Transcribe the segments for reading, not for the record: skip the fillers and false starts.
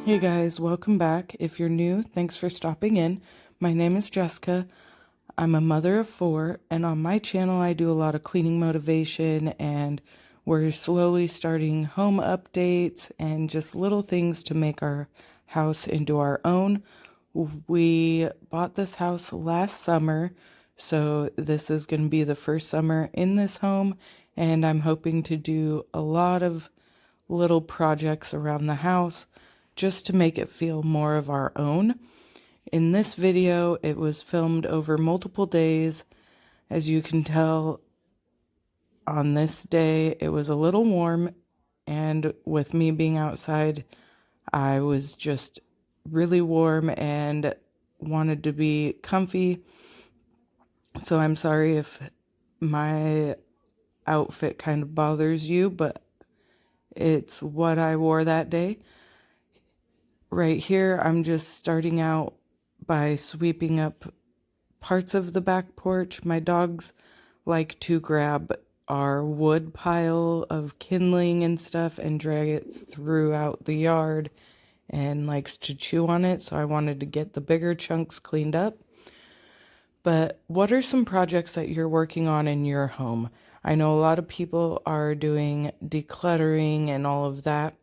Hey guys, welcome back. If you're new, thanks for stopping in. My name is Jessica. I'm a mother of four, and on my channel, I do a lot of cleaning motivation, and we're slowly starting home updates and just little things to make our house into our own. We bought this house last summer, so this is going to be the first summer in this home, and I'm hoping to do a lot of little projects around the house just to make it feel more of our own. In this video, it was filmed over multiple days. As you can tell, on this day, it was a little warm, and with me being outside, I was just really warm and wanted to be comfy. So I'm sorry if my outfit kind of bothers you, but it's what I wore that day. Right here, I'm just starting out by sweeping up parts of the back porch. My dogs like to grab our wood pile of kindling and stuff and drag it throughout the yard and likes to chew on it, so I wanted to get the bigger chunks cleaned up. But what are some projects that you're working on in your home? I know a lot of people are doing decluttering and all of that,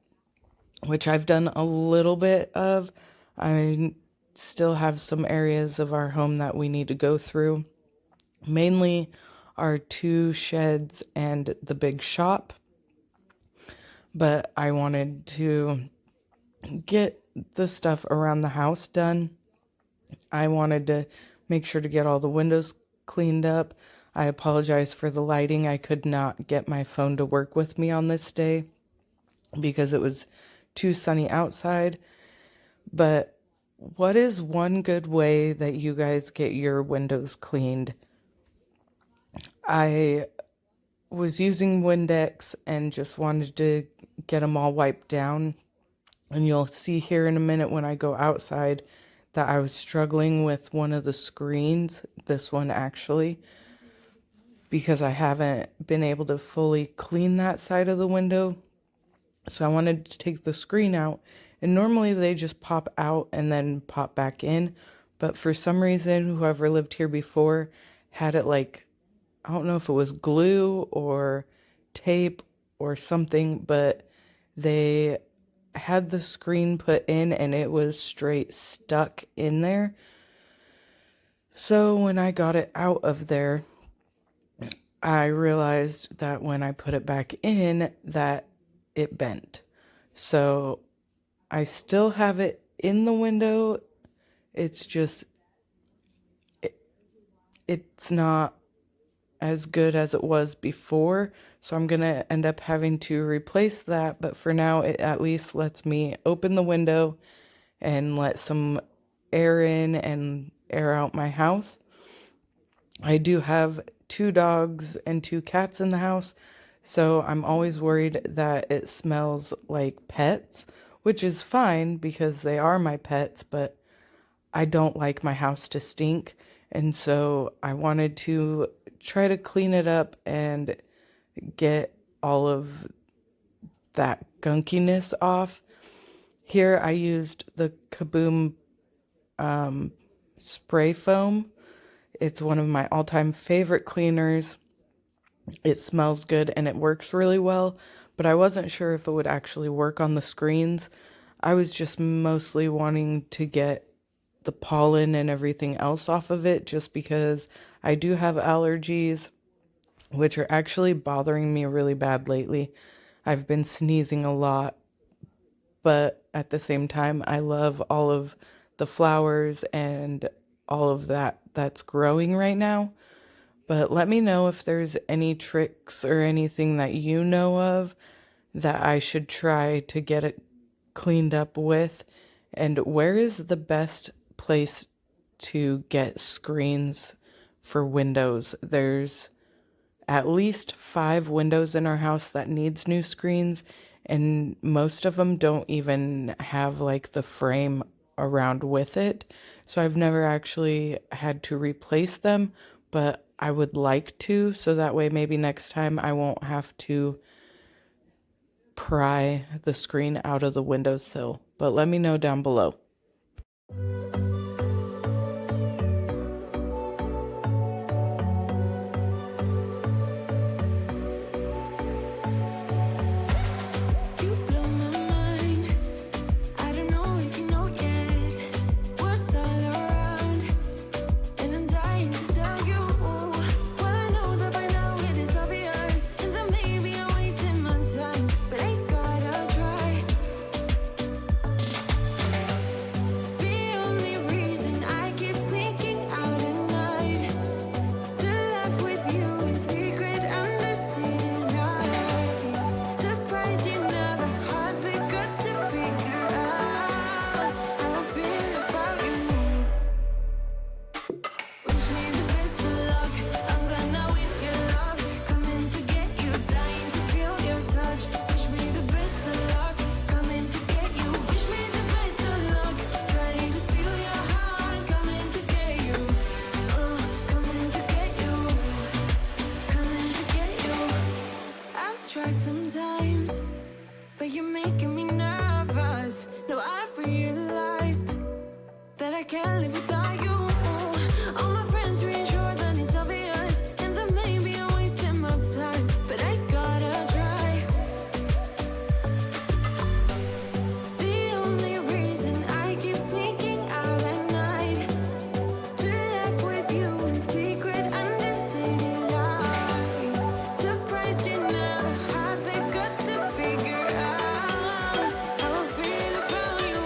which I've done a little bit of. I still have some areas of our home that we need to go through. Mainly our two sheds and the big shop. But I wanted to get the stuff around the house done. I wanted to make sure to get all the windows cleaned up. I apologize for the lighting. I could not get my phone to work with me on this day because it was too sunny outside. But what is one good way that you guys get your windows cleaned? I was using Windex and just wanted to get them all wiped down. And you'll see here in a minute when I go outside that I was struggling with one of the screens, this one actually, because I haven't been able to fully clean that side of the window. So I wanted to take the screen out, and normally they just pop out and then pop back in. But for some reason, whoever lived here before had it like, I don't know if it was glue or tape or something, but they had the screen put in and it was straight stuck in there. So when I got it out of there, I realized that when I put it back in that it bent. So I still have it in the window. It's just, it's not as good as it was before. So I'm going to end up having to replace that. But for now, it at least lets me open the window and let some air in and air out my house. I do have two dogs and two cats in the house, so I'm always worried that it smells like pets, which is fine because they are my pets, but I don't like my house to stink, and so I wanted to try to clean it up and get all of that gunkiness off. Here I used the Kaboom spray foam. It's one of my all-time favorite cleaners. It smells good and it works really well, but I wasn't sure if it would actually work on the screens. I was just mostly wanting to get the pollen and everything else off of it just because I do have allergies, which are actually bothering me really bad lately. I've been sneezing a lot, but at the same time, I love all of the flowers and all of that that's growing right now. But let me know if there's any tricks or anything that you know of that I should try to get it cleaned up with. And where is the best place to get screens for windows? There's at least 5 windows in our house that needs new screens, and most of them don't even have like the frame around with it. So I've never actually had to replace them, but I would like to, so that way maybe next time I won't have to pry the screen out of the windowsill, but let me know down below. Tried sometimes, but you're making me nervous. No, I've realized that I can't live without you. All my friends reassure that it's obvious, and that maybe I'm wasting my time, but I gotta try. The only reason I keep sneaking out at night to laugh with you in secret under city lights. Surprised you never had the guts to figure out how I feel about you.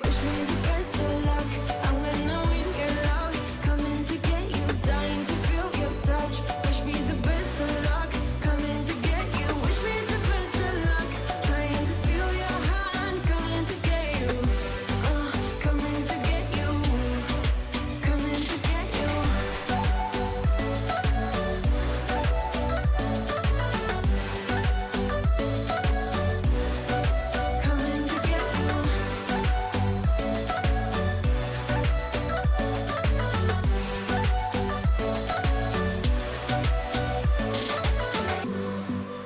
Wish me the best of luck. I'm gonna win your love. Coming to get you, dying to feel your touch. Wish me the best of luck. Coming to get you. Wish me the best of luck. Trying to steal your hand. Coming to get you. Coming to get you. Coming to get you. Coming to get you.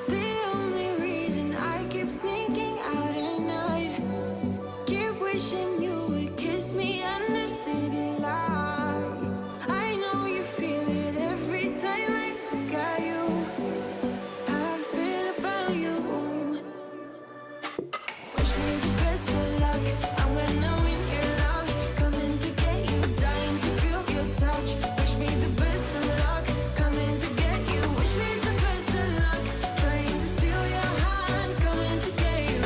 The only reason I keep sneaking out at night, keep wishing you would kiss me under city lights. I know you feel it every time I look at you. How I feel about you. Wish me the best of luck. I'm gonna win your love. Coming to get you, dying to feel your touch. Wish me the best of luck. Coming to get you. Wish me the best of luck. Trying to steal your hand. Coming to get you.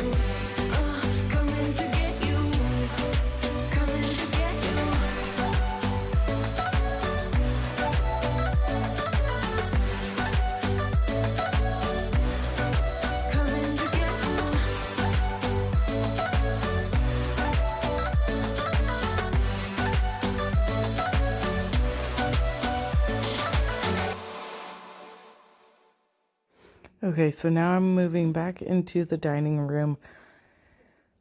Coming to get you. Coming to get you. Coming to get you. Okay, so now I'm moving back into the dining room.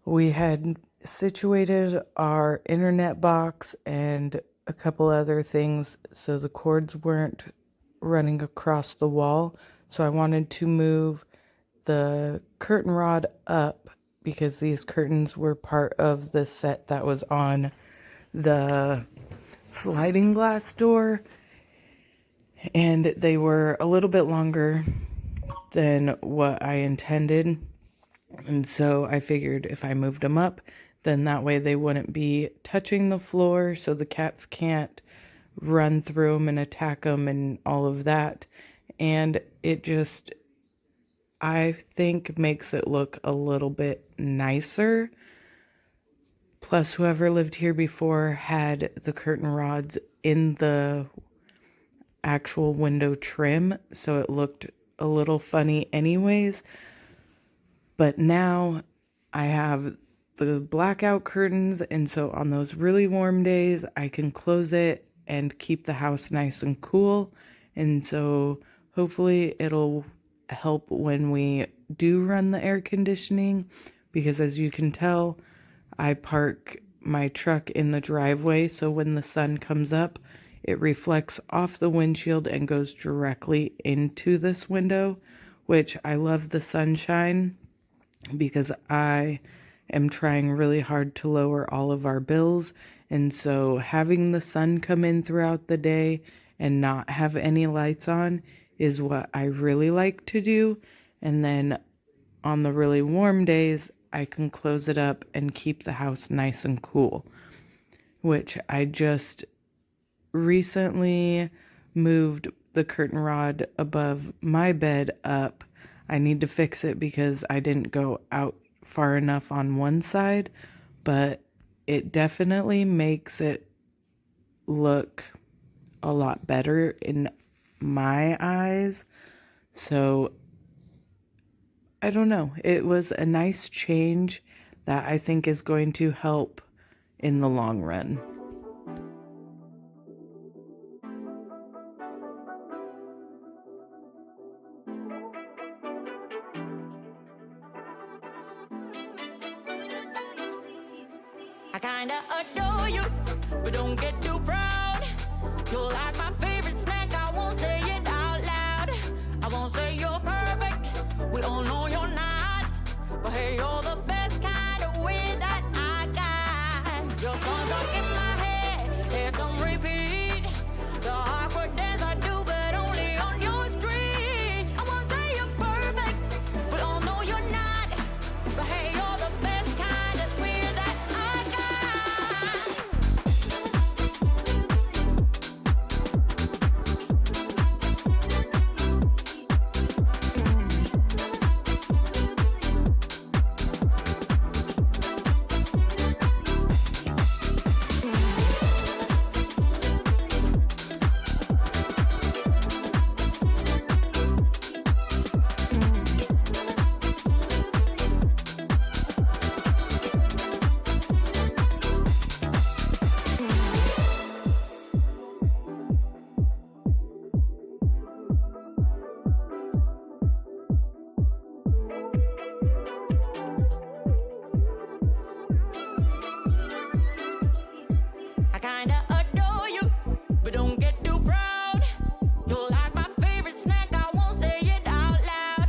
We had situated our internet box and a couple other things so the cords weren't running across the wall. So I wanted to move the curtain rod up because these curtains were part of the set that was on the sliding glass door, and they were a little bit longer than what I intended. And so I figured if I moved them up, then that way they wouldn't be touching the floor so the cats can't run through them and attack them and all of that. And it just, I think, makes it look a little bit nicer. Plus, whoever lived here before had the curtain rods in the actual window trim, so it looked a little funny anyways. But now I have the blackout curtains, and so on those really warm days I can close it and keep the house nice and cool. And so hopefully it'll help when we do run the air conditioning, because as you can tell, I park my truck in the driveway, so when the sun comes up, it reflects off the windshield and goes directly into this window, which I love the sunshine because I am trying really hard to lower all of our bills. And so having the sun come in throughout the day and not have any lights on is what I really like to do. And then on the really warm days, I can close it up and keep the house nice and cool, which I just recently moved the curtain rod above my bed up. I need to fix it because I didn't go out far enough on one side, but it definitely makes it look a lot better in my eyes. So I don't know. It was a nice change that I think is going to help in the long run. I kinda adore you, but don't get too proud. You're like my favorite snack, I won't say it out loud. I won't say you're perfect, we all know you're not. But hey, you're the best kind of weird that I got. Your songs are in my head, it's on repeat. The awkward dance I do, but only on your street. I won't say you're perfect, we all know you're not. But hey, you're the best kind of weird that I got. I kinda adore you, but don't get too proud. You're like my favorite snack, I won't say it out loud.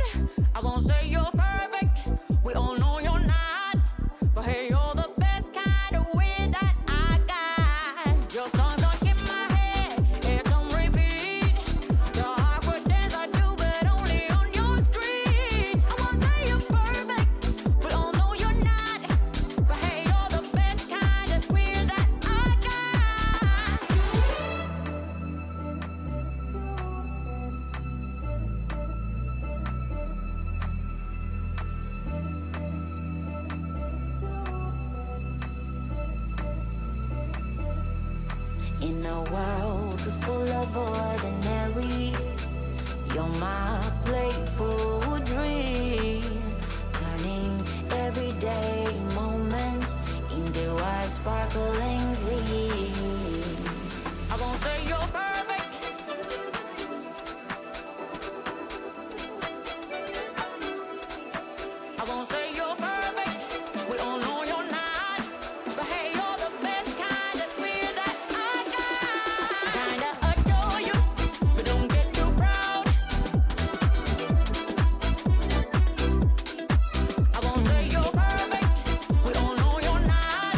I won't say you're perfect, we all know you're not. But hey, you're the best kind of weird that I got. Your songs are in my head, it's on repeat. The awkward dance I do, but only on your street. I won't say you're perfect, we all know you're not. But hey, you're the best kind of weird that I got. In a world full of ordinary, you're my playful dream, turning everyday moments into a sparkling scene. I won't say you're perfect, I won't say you're perfect, we all know you're not. But hey, you're the best kind of weird that I got. I kinda adore you, but don't get too proud. I won't say you're perfect, we all know you're not.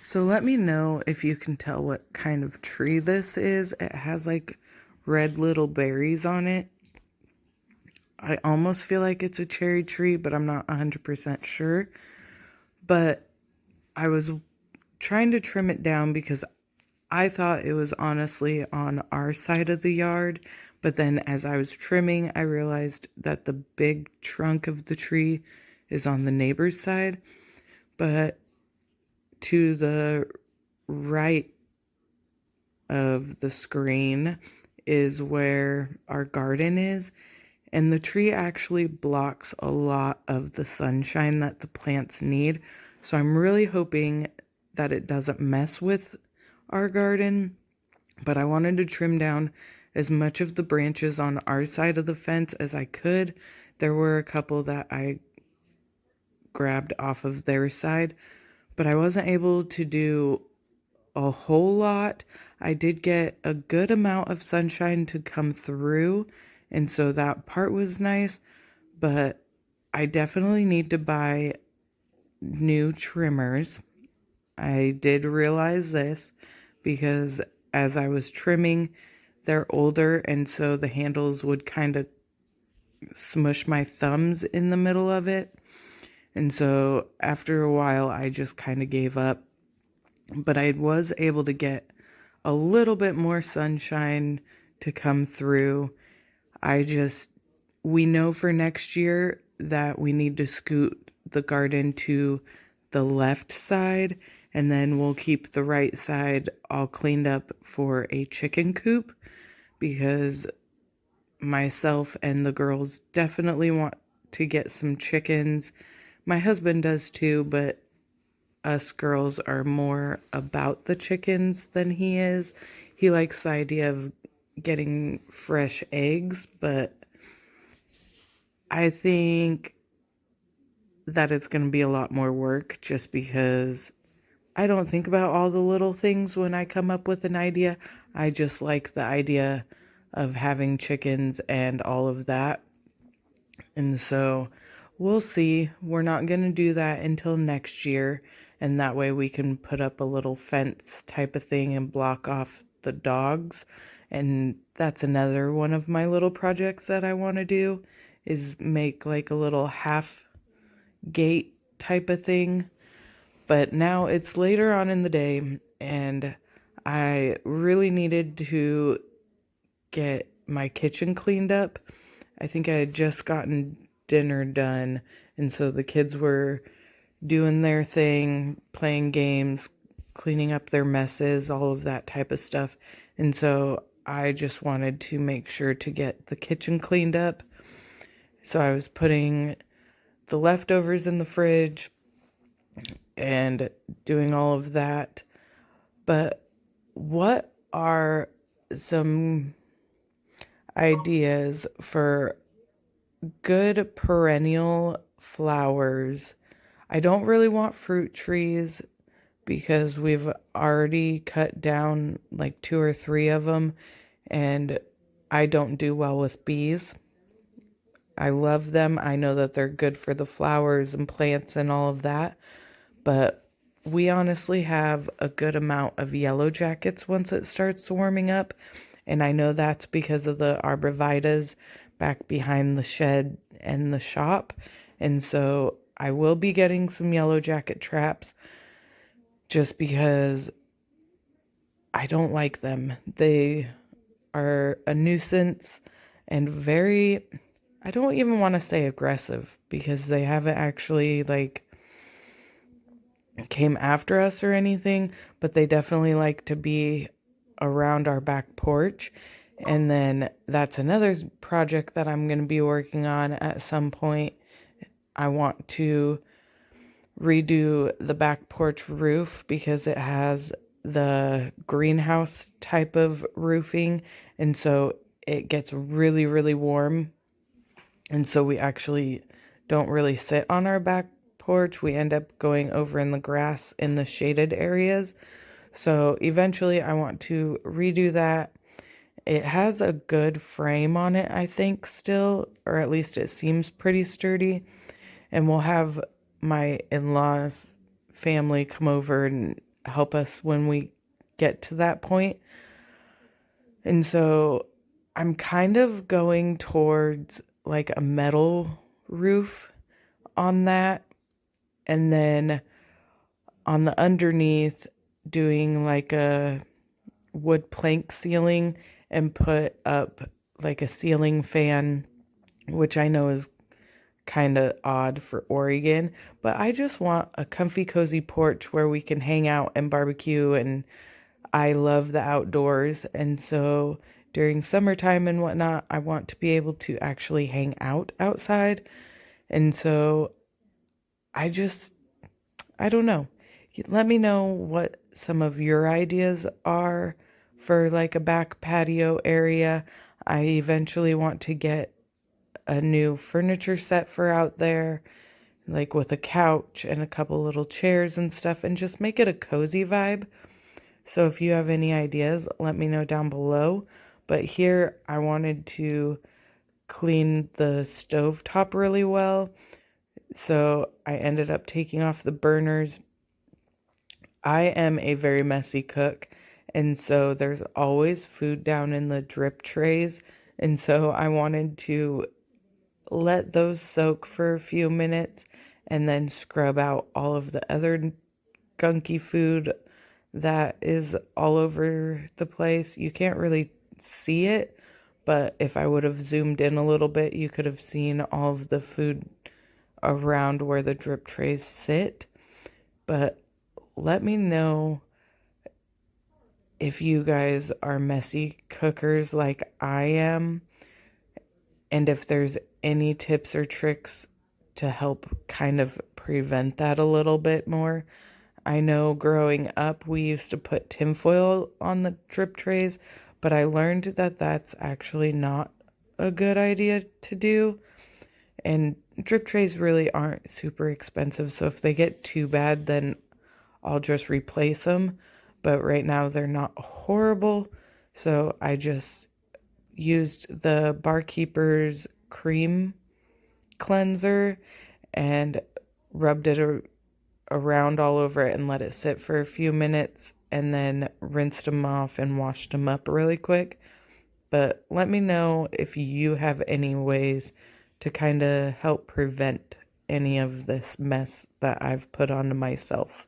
So let me know if you can tell what kind of tree this is. It has like red little berries on it. I almost feel like it's a cherry tree, but I'm not 100% sure. But I was trying to trim it down because I thought it was honestly on our side of the yard. But then as I was trimming, I realized that the big trunk of the tree is on the neighbor's side. But to the right of the screen is where our garden is. And the tree actually blocks a lot of the sunshine that the plants need. So I'm really hoping that it doesn't mess with our garden. But I wanted to trim down as much of the branches on our side of the fence as I could. There were a couple that I grabbed off of their side, but I wasn't able to do a whole lot. I did get a good amount of sunshine to come through, and so that part was nice, but I definitely need to buy new trimmers. I did realize this because as I was trimming, they're older, and so the handles would kind of smush my thumbs in the middle of it. And so after a while, I just kind of gave up. But I was able to get a little bit more sunshine to come through. We know for next year that we need to scoot the garden to the left side, and then we'll keep the right side all cleaned up for a chicken coop because myself and the girls definitely want to get some chickens. My husband does too, but us girls are more about the chickens than he is. He likes the idea of getting fresh eggs, but I think that it's going to be a lot more work just because I don't think about all the little things when I come up with an idea. I just like the idea of having chickens and all of that. And so we'll see. We're not going to do that until next year. And that way we can put up a little fence type of thing and block off the dogs. And that's another one of my little projects that I want to do is make like a little half gate type of thing. But now it's later on in the day and I really needed to get my kitchen cleaned up. I think I had just gotten dinner done, and so the kids were doing their thing, playing games, cleaning up their messes, all of that type of stuff. And so I just wanted to make sure to get the kitchen cleaned up. So I was putting the leftovers in the fridge and doing all of that. But what are some ideas for good perennial flowers? I don't really want fruit trees because we've already cut down like 2 or 3 of them, and I don't do well with bees. I love them. I know that they're good for the flowers and plants and all of that, but we honestly have a good amount of yellow jackets once it starts warming up, and I know that's because of the arborvitaes back behind the shed and the shop, and so I will be getting some yellow jacket traps just because I don't like them. They are a nuisance and very, I don't even want to say aggressive because they haven't actually like came after us or anything, but they definitely like to be around our back porch. And then that's another project that I'm going to be working on at some point. I want to redo the back porch roof because it has the greenhouse type of roofing, and so it gets really, really warm. And so we actually don't really sit on our back porch. We end up going over in the grass in the shaded areas. So eventually I want to redo that. It has a good frame on it, I think, still, or at least it seems pretty sturdy. And we'll have my in-law family come over and help us when we get to that point. And so I'm kind of going towards like a metal roof on that. And then on the underneath, doing like a wood plank ceiling and put up like a ceiling fan, which I know is kind of odd for Oregon, but I just want a comfy, cozy porch where we can hang out and barbecue. And I love the outdoors. And so during summertime and whatnot, I want to be able to actually hang out outside. And so I just, I don't know. Let me know what some of your ideas are for like a back patio area. I eventually want to get a new furniture set for out there, like with a couch and a couple little chairs and stuff, and just make it a cozy vibe. So if you have any ideas, let me know down below. But here I wanted to clean the stove top really well. So I ended up taking off the burners. I am a very messy cook, and so there's always food down in the drip trays. And so I wanted to let those soak for a few minutes and then scrub out all of the other gunky food that is all over the place. You can't really see it, but if I would have zoomed in a little bit, you could have seen all of the food around where the drip trays sit. But let me know if you guys are messy cookers like I am, and if there's any tips or tricks to help kind of prevent that a little bit more. I know growing up we used to put tinfoil on the drip trays, but I learned that that's actually not a good idea to do. And drip trays really aren't super expensive, so if they get too bad, then I'll just replace them. But right now they're not horrible, so I just used the Barkeeper's cream cleanser and rubbed it around all over it and let it sit for a few minutes, and then rinsed them off and washed them up really quick. But let me know if you have any ways to kind of help prevent any of this mess that I've put onto myself.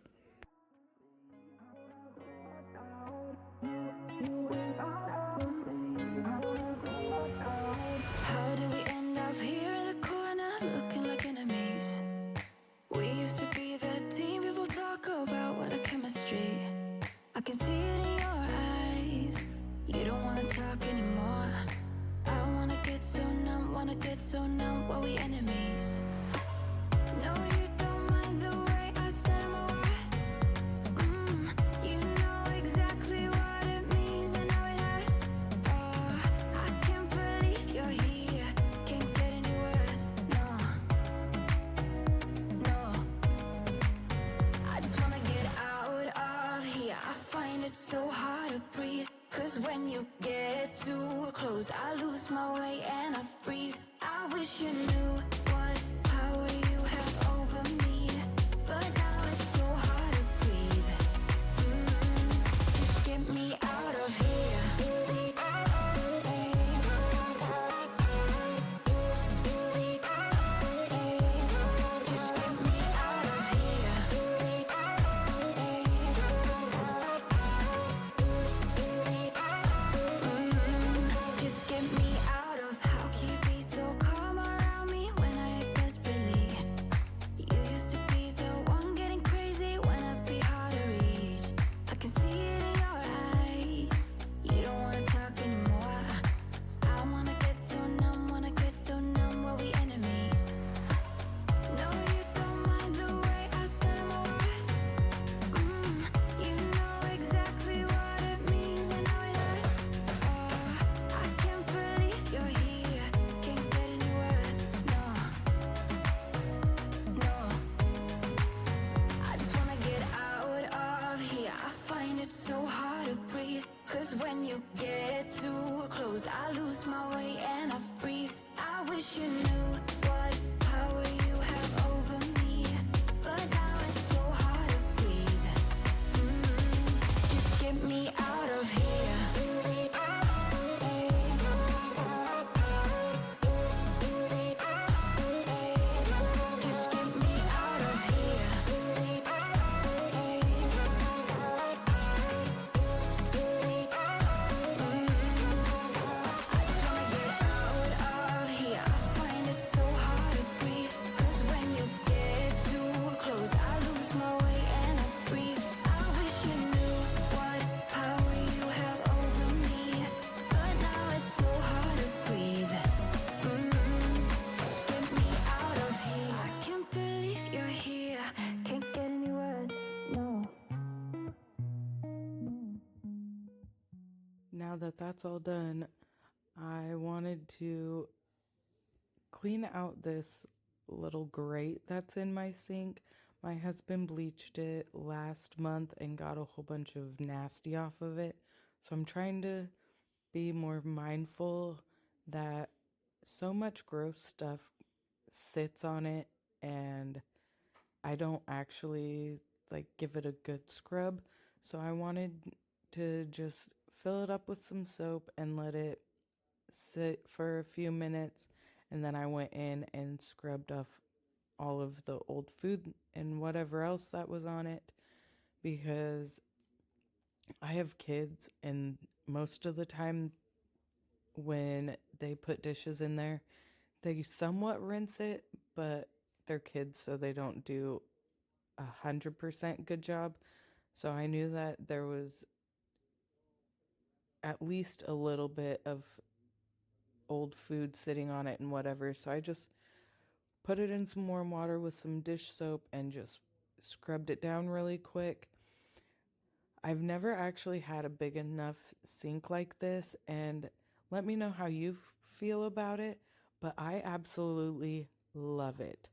How did we end up here in the corner looking like enemies? We used to be the team people talk about with a chemistry. I can see it in your eyes. You don't wanna talk anymore. I wanna get so numb while we enemies. No, you don't mind the way I stutter my words. You know exactly what it means and how it hurts. Oh, I can't believe you're here. Can't get any worse. No, no. I just wanna get out of here. I find it so hard to breathe. Cause when you get too close, I lose my way and I freeze. I wish you knew what power you have over me. But now it's so hard to breathe. Just get me out of here. Just get me out of here. Just get me out of. How can you be so calm around me that that's all done, I wanted to clean out this little grate that's in my sink. My husband bleached it last month and got a whole bunch of nasty off of it. So I'm trying to be more mindful that so much gross stuff sits on it and I don't actually like give it a good scrub. So I wanted to just fill it up with some soap and let it sit for a few minutes, and then I went in and scrubbed off all of the old food and whatever else that was on it, because I have kids and most of the time when they put dishes in there, they somewhat rinse it, but they're kids, so they don't do 100% good job. So I knew that there was at least a little bit of old food sitting on it and whatever. So I just put it in some warm water with some dish soap and just scrubbed it down really quick. I've never actually had a big enough sink like this, and let me know how you feel about it, but I absolutely love it.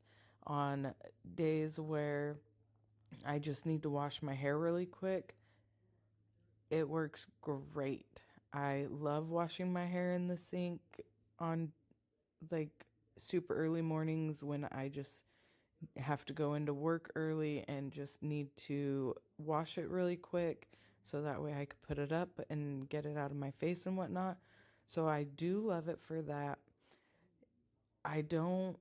On days where I just need to wash my hair really quick, it works great. I love washing my hair in the sink on like super early mornings when I just have to go into work early and just need to wash it really quick so that way I could put it up and get it out of my face and whatnot. So I do love it for that. I don't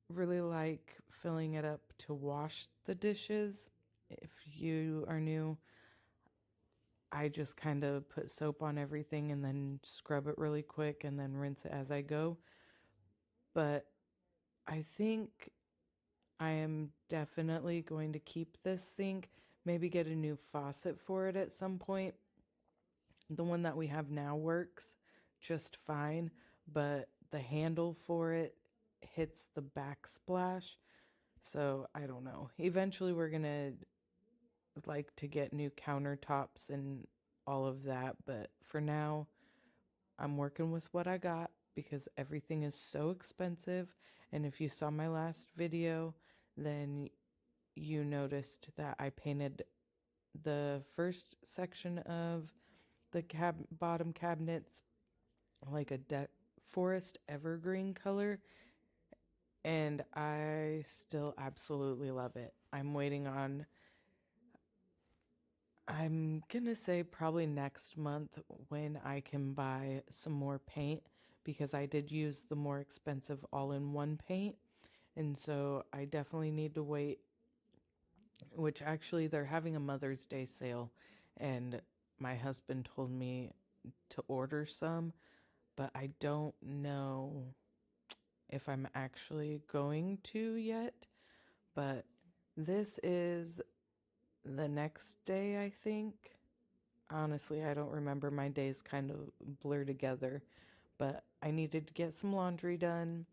really like filling it up to wash the dishes. If you are new, I just kind of put soap on everything and then scrub it really quick and then rinse it as I go. But I think I am definitely going to keep this sink, maybe get a new faucet for it at some point. The one that we have now works just fine, but the handle for it hits the backsplash. So I don't know. Eventually we're gonna like to get new countertops and all of that, but for now I'm working with what I got because everything is so expensive. And if you saw my last video, then you noticed that I painted the first section of the bottom cabinets like a forest evergreen color, and I still absolutely love it. I'm gonna say probably next month when I can buy some more paint, because I did use the more expensive all-in-one paint, and so I definitely need to wait, which actually they're having a Mother's Day sale, and my husband told me to order some, but I don't know if I'm actually going to yet. But this is the next day, I think. Honestly, I don't remember. My days kind of blur together, but I needed to get some laundry done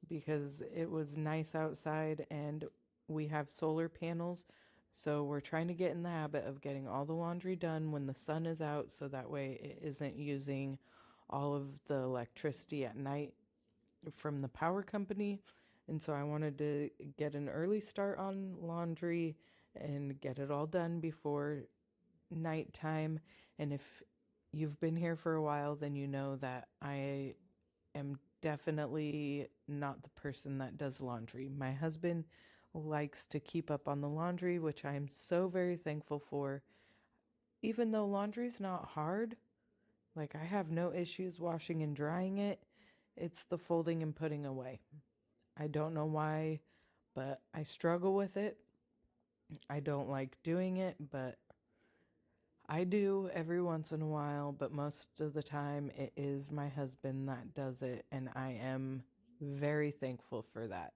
because it was nice outside and we have solar panels. So we're trying to get in the habit of getting all the laundry done when the sun is out so that way it isn't using all of the electricity at night from the power company. And so I wanted to get an early start on laundry and get it all done before nighttime. And if you've been here for a while, then you know that I am definitely not the person that does laundry. My husband likes to keep up on the laundry, which I'm so very thankful for. Even though laundry's not hard, like I have no issues washing and drying it, it's the folding and putting away. I don't know why, but I struggle with it. I don't like doing it, but I do every once in a while, but most of the time it is my husband that does it, and I am very thankful for that.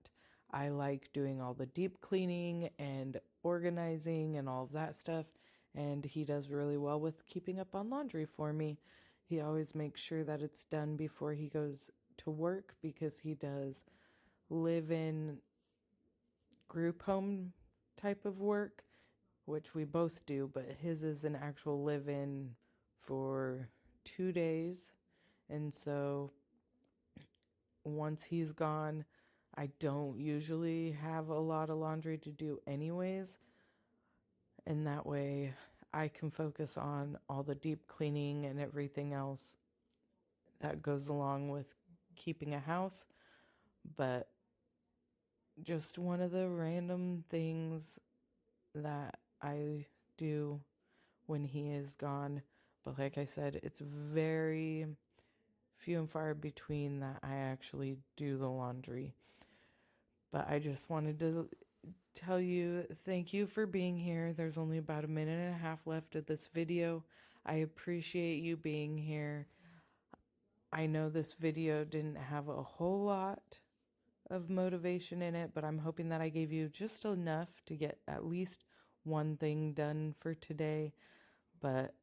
I like doing all the deep cleaning and organizing and all of that stuff, and he does really well with keeping up on laundry for me. He always makes sure that it's done before he goes to work because he does live in group home type of work, which we both do, but his is an actual live in for 2 days. And so once he's gone, I don't usually have a lot of laundry to do anyways. And that way I can focus on all the deep cleaning and everything else that goes along with keeping a house. But just one of the random things that I do when he is gone. But like I said, it's very few and far between that I actually do the laundry. But I just wanted to tell you thank you for being here. There's only about a minute and a half left of this video. I appreciate you being here. I know this video didn't have a whole lot of motivation in it, but I'm hoping that I gave you just enough to get at least one thing done for today. But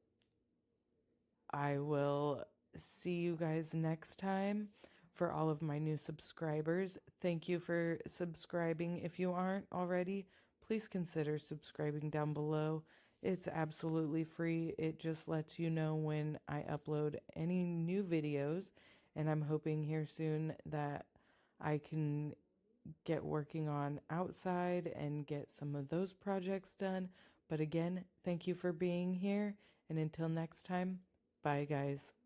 I will see you guys next time. For all of my new subscribers, thank you for subscribing. If you aren't already, please consider subscribing down below. It's absolutely free. It just lets you know when I upload any new videos, and I'm hoping here soon that I can get working on outside and get some of those projects done. But again, thank you for being here, and until next time, bye guys.